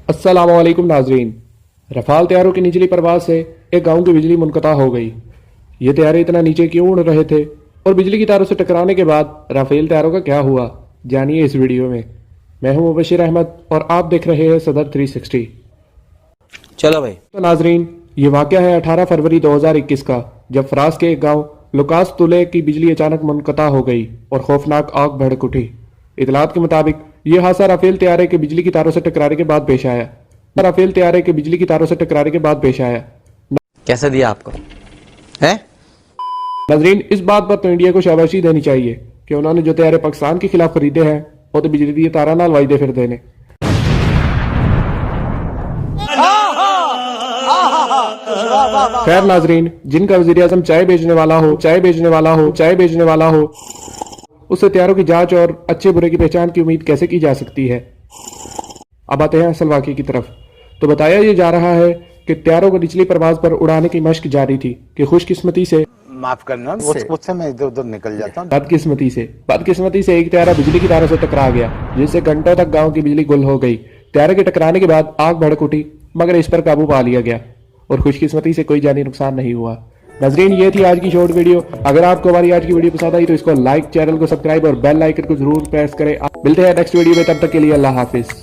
अस्सलामुअलैकुम नाजरीन। रफाल तैयारों की निचली परवाज से एक गांव की बिजली मुनक़ता हो गई। ये तैयारे इतना नीचे क्यों उड़ रहे थे और बिजली की तारों से टकराने के बाद राफेल तैयारों का क्या हुआ, जानिए इस वीडियो में। मैं हूं मुबशिर अहमद और आप देख रहे हैं सदर 360। चलो भाई। तो नाजरीन, ये वाक़या है 18 फरवरी 2021 का, जब फ्रांस के एक गांव लुकास तुले की बिजली अचानक मुनक़ता हो गई और खौफनाक आग भड़क उठी। इतलात के मुताबिक ये हादसा राफेल तैयारे के बिजली की तारों से टकराने के बाद पेश आया। राफेल तैयारे के बिजली की तारों से टकराने के बाद पेश आया। कैसे दिया आपको है? नाजरीन, इस बात पर तो इंडिया को शाबाशी देनी चाहिए कि उन्होंने जो तैयारे पाकिस्तान के खिलाफ खरीदे हैं वो तो बिजली दी तारा नाल वायदे फिर देने। खैर नाजरीन, जिनका वज़ीर आज़म चाय बेचने वाला हो उससे तैयारों की जांच और अच्छे बुरे की पहचान की उम्मीद कैसे की जा सकती है। अब आते हैं असल वाक़े की तरफ। तो बताया ये जा रहा है कि तैयारों को निचली परवाज पर उड़ाने की मशक जारी थी कि खुशकिस्मती से माफ करना उससे मैं इधर उधर निकल जाता हूँ। बदकिस्मती से एक तैयारा बिजली की तारों से टकरा गया, जिससे घंटों तक गांव की बिजली गुल हो गई। तैयारे के टकराने के बाद आग भड़क उठी, मगर इस पर काबू पा लिया गया और खुशकिस्मती से कोई जानी नुकसान नहीं हुआ। नाजरीन, ये थी आज की शॉर्ट वीडियो। अगर आपको हमारी आज की वीडियो पसंद आई तो इसको लाइक, चैनल को सब्सक्राइब और बेल आइकन को जरूर प्रेस करें। मिलते हैं नेक्स्ट वीडियो में, तब तक के लिए अल्लाह हाफिज।